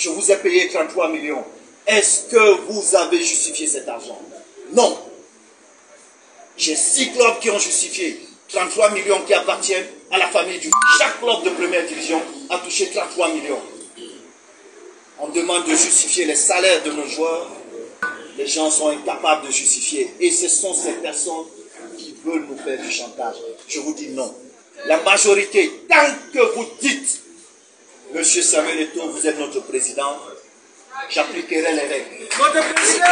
Je vous ai payé 33 millions. Est-ce que vous avez justifié cet argent? Non. J'ai 6 clubs qui ont justifié 33 millions qui appartiennent à la famille du... Chaque club de première division a touché 33 millions. On demande de justifier les salaires de nos joueurs. Les gens sont incapables de justifier. Et ce sont ces personnes qui veulent nous faire du chantage. Je vous dis non. La majorité, tant que vous dites, Monsieur Samuel Eto'o, vous êtes notre président, j'appliquerai les règles. Votre président!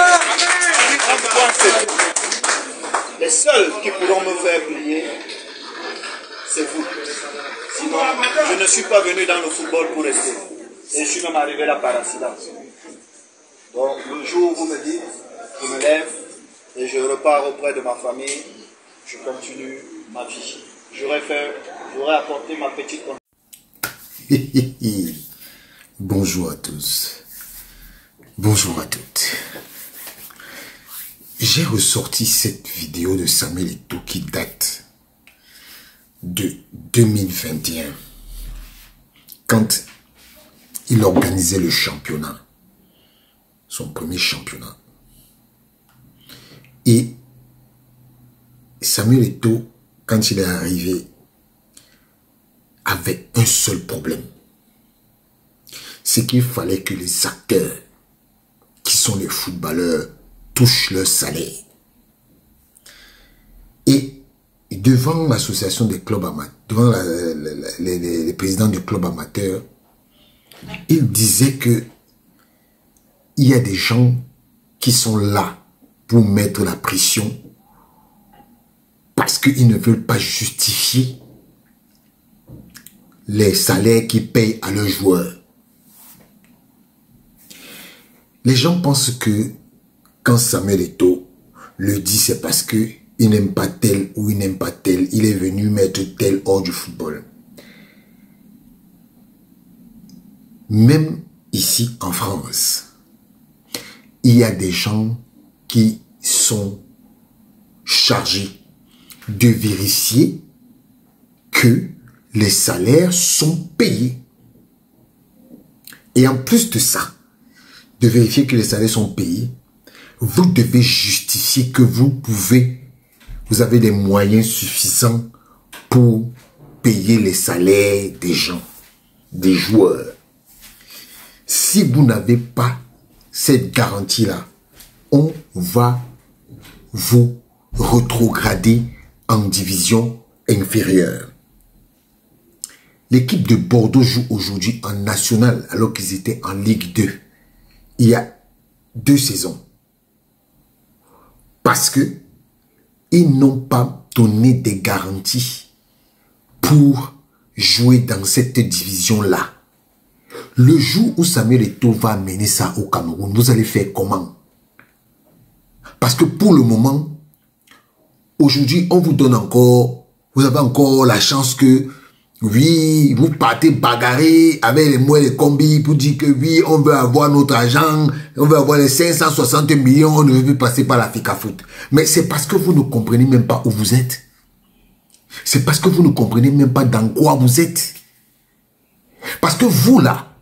Les seuls qui pourront me faire plier, c'est vous. Sinon, je ne suis pas venu dans le football pour rester. Et je suis même arrivé là par accident. Donc, le jour où vous me dites, je me lève et je repars auprès de ma famille, je continue ma vie. J'aurais apporté ma petite... Bonjour à tous. Bonjour à toutes. J'ai ressorti cette vidéo de Samuel Eto'o qui date de 2021. Quand il organisait le championnat. Son premier championnat. Et Samuel Eto'o, quand il est arrivé, avait un seul problème. C'est qu'il fallait que les acteurs, qui sont les footballeurs, touchent leur salaire. Et devant l'association des clubs amateurs, devant les présidents des clubs amateurs, il disait que il y a des gens qui sont là pour mettre la pression parce qu'ils ne veulent pas justifier les salaires qu'ils payent à leurs joueurs. Les gens pensent que quand Samuel Eto'o le dit, c'est parce qu'il n'aime pas tel ou il n'aime pas tel. Il est venu mettre tel hors du football. Même ici en France, il y a des gens qui sont chargés de vérifier que les salaires sont payés. Et en plus de ça, de vérifier que les salaires sont payés, vous devez justifier que vous avez des moyens suffisants pour payer les salaires des gens, des joueurs. Si vous n'avez pas cette garantie-là, on va vous rétrograder en division inférieure. L'équipe de Bordeaux joue aujourd'hui en national alors qu'ils étaient en Ligue 2. Il y a 2 saisons. Parce que ils n'ont pas donné des garanties pour jouer dans cette division-là. Le jour où Samuel Eto'o va amener ça au Cameroun, vous allez faire comment? Parce que pour le moment, aujourd'hui, on vous donne encore, vous avez encore la chance que, oui, vous partez bagarrer avec les mots et les combis pour dire que oui, on veut avoir notre argent, on veut avoir les 560 millions, on ne veut plus passer par la FICAFOOT. Mais c'est parce que vous ne comprenez même pas où vous êtes. C'est parce que vous ne comprenez même pas dans quoi vous êtes. Parce que vous là,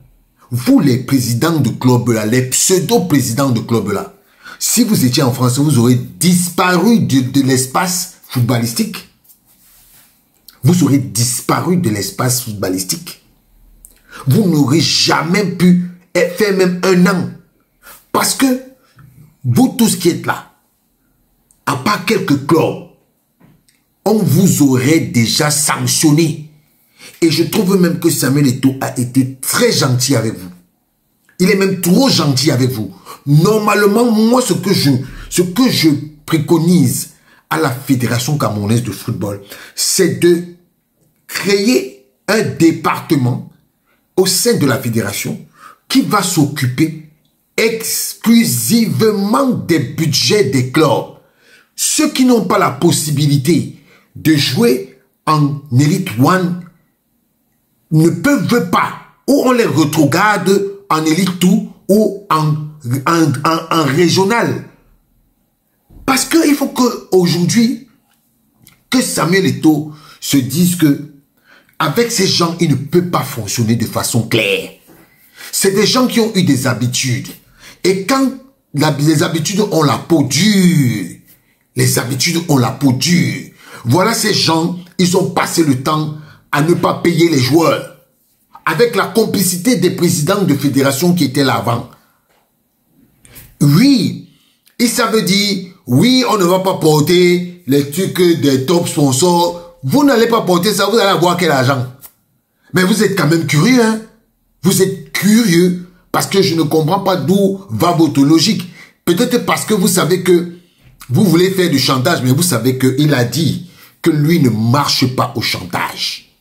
vous les présidents de club là, les pseudo-présidents de club là, si vous étiez en France, vous aurez disparu de l'espace footballistique. Vous aurez disparu de l'espace footballistique. Vous n'aurez jamais pu faire même 1 an. Parce que vous tous qui êtes là, à part quelques clubs, on vous aurait déjà sanctionné. Et je trouve même que Samuel Eto'o a été très gentil avec vous. Il est même trop gentil avec vous. Normalement, moi, ce que je préconise à la Fédération camerounaise de football, c'est de créer un département au sein de la fédération qui va s'occuper exclusivement des budgets des clubs. Ceux qui n'ont pas la possibilité de jouer en Elite One ne peuvent pas, ou on les rétrograde en Elite 2 ou en régional. Parce qu'il faut qu'aujourd'hui, que Samuel Eto'o se dise que avec ces gens, il ne peut pas fonctionner de façon claire. C'est des gens qui ont eu des habitudes. Et quand les habitudes ont la peau dure, les habitudes ont la peau dure. Voilà ces gens, ils ont passé le temps à ne pas payer les joueurs. Avec la complicité des présidents de fédération qui étaient là avant. Oui, et ça veut dire, oui, on ne va pas porter les trucs des top sponsors. Vous n'allez pas porter ça, vous allez avoir quel argent? Mais vous êtes quand même curieux, hein? Vous êtes curieux parce que je ne comprends pas d'où va votre logique. Peut-être parce que vous savez que vous voulez faire du chantage, mais vous savez qu'il a dit que lui ne marche pas au chantage.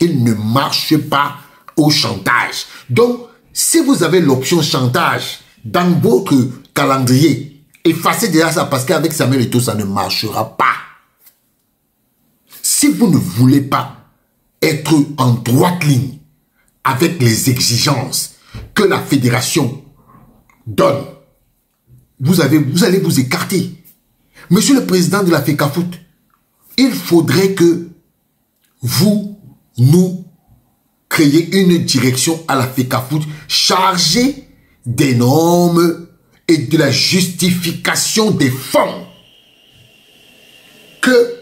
Il ne marche pas au chantage. Donc, si vous avez l'option chantage dans votre calendrier, effacez déjà ça parce qu'avec Samuel Eto'o, ça ne marchera pas. Si vous ne voulez pas être en droite ligne avec les exigences que la fédération donne, vous allez vous écarter. Monsieur le président de la FECAFOOT, il faudrait que vous nous créez une direction à la FECAFOOT chargée des normes et de la justification des fonds que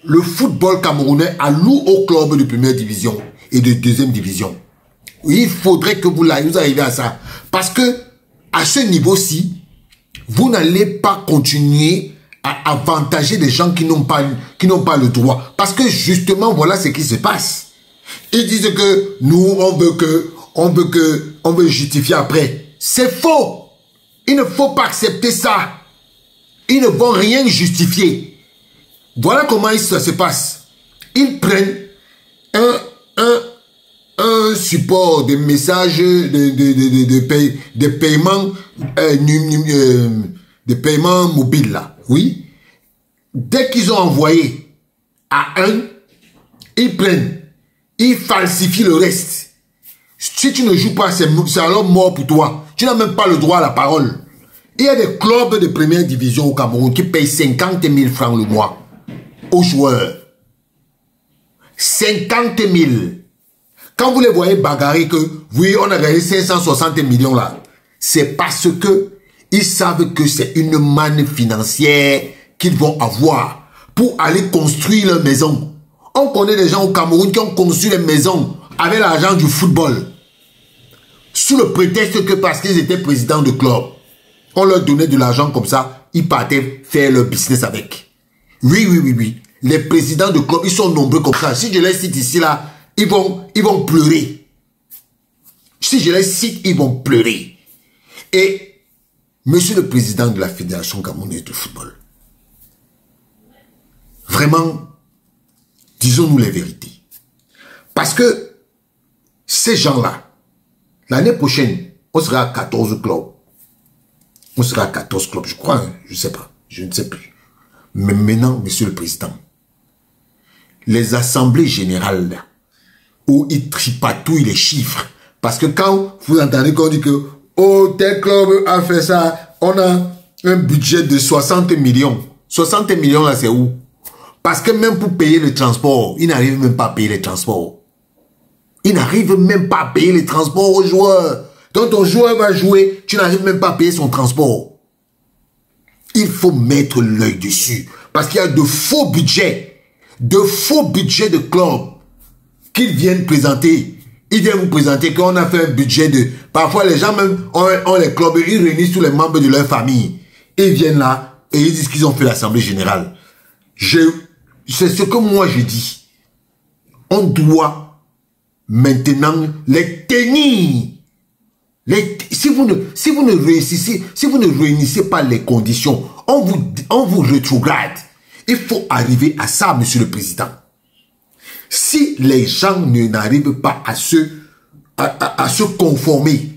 le football camerounais alloue aux clubs de première division et de deuxième division. Il faudrait que vous arriviez à ça. Parce que à ce niveau-ci, vous n'allez pas continuer à avantager des gens qui n'ont pas le droit. Parce que justement, voilà ce qui se passe. Ils disent que nous, on veut justifier après. C'est faux. Il ne faut pas accepter ça. Ils ne vont rien justifier. Voilà comment ça se passe. Ils prennent un support de messages de paiement mobile là. Oui. Dès qu'ils ont envoyé à un, ils prennent, ils falsifient le reste. Si tu ne joues pas, c'est alors mort pour toi. Tu n'as même pas le droit à la parole. Il y a des clubs de première division au Cameroun qui payent 50 000 francs le mois aux joueurs. 50 000. Quand vous les voyez bagarrer que, oui, on a gagné 560 millions là, c'est parce que ils savent que c'est une manne financière qu'ils vont avoir pour aller construire leur maison. On connaît des gens au Cameroun qui ont construit les maisons avec l'argent du football. Sous le prétexte que parce qu'ils étaient présidents de club, on leur donnait de l'argent comme ça, ils partaient faire leur business avec. Oui, oui, oui, oui. Les présidents de club, ils sont nombreux comme ça. Si je les cite ici, là, ils vont pleurer. Si je les cite, ils vont pleurer. Et, monsieur le président de la Fédération camerounaise de football, vraiment, disons-nous les vérités. Parce que ces gens-là, l'année prochaine, on sera à 14 clubs. On sera à 14 clubs, je crois, hein, je ne sais pas, je ne sais plus. Mais maintenant, monsieur le président, les assemblées générales, là, où ils tripatouillent les chiffres, parce que quand vous entendez qu'on dit que, oh, tel club a fait ça, on a un budget de 60 millions. 60 millions, là, c'est où? Parce que même pour payer le transport, ils n'arrivent même pas à payer les transports. Ils n'arrivent même pas à payer les transports aux joueurs. Donc ton joueur va jouer, tu n'arrives même pas à payer son transport. Il faut mettre l'œil dessus. Parce qu'il y a de faux budgets de clubs qu'ils viennent présenter. Ils viennent vous présenter qu'on a fait un budget de... Parfois les gens même ont les clubs, ils réunissent tous les membres de leur famille. Ils viennent là et ils disent qu'ils ont fait l'assemblée générale. C'est ce que moi je dis. On doit maintenant les tenir. Si vous ne réunissez pas les conditions, on vous rétrograde. Il faut arriver à ça, monsieur le président. Si les gens n'arrivent pas à se conformer,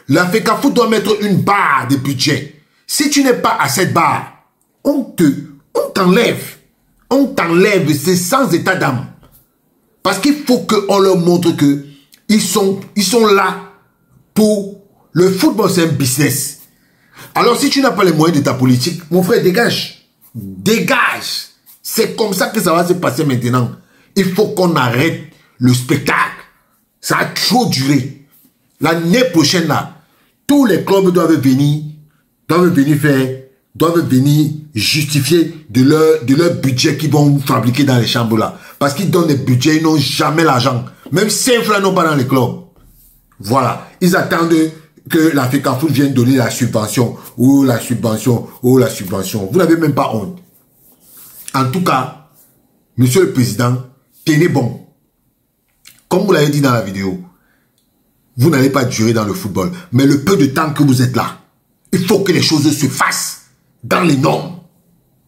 la FECAFOOT doit mettre une barre de budget. Si tu n'es pas à cette barre, on t'enlève. On t'enlève, c'est sans état d'âme. Parce qu'il faut qu'on leur montre que ils sont là pour... Le football, c'est un business. Alors, si tu n'as pas les moyens de ta politique, mon frère, dégage. Dégage. C'est comme ça que ça va se passer maintenant. Il faut qu'on arrête le spectacle. Ça a trop duré. L'année prochaine, là, tous les clubs doivent venir justifier de leur budget qu'ils vont fabriquer dans les chambres là. Parce qu'ils donnent des budgets, ils n'ont jamais l'argent. Même 5 francs n'ont pas dans les clubs. Voilà. Ils attendent que la FECAFOOT vienne donner la subvention. Ou la subvention. Vous n'avez même pas honte. En tout cas, monsieur le président, tenez bon. Comme vous l'avez dit dans la vidéo, vous n'allez pas durer dans le football. Mais le peu de temps que vous êtes là, il faut que les choses se fassent dans les normes.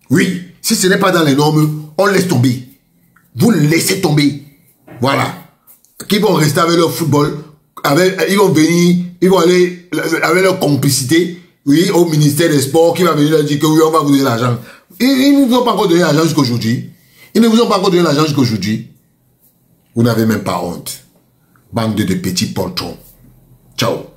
Oui, si ce n'est pas dans les normes, on laisse tomber. Vous laissez tomber. Voilà. Qui vont rester avec leur football, ils vont venir, ils vont aller avec leur complicité, oui, au ministère des Sports, qui va venir leur dire que oui, on va vous donner l'argent. Ils ne vous ont pas encore donné l'argent jusqu'aujourd'hui. Vous n'avez même pas honte. Bande de petits pontons. Ciao.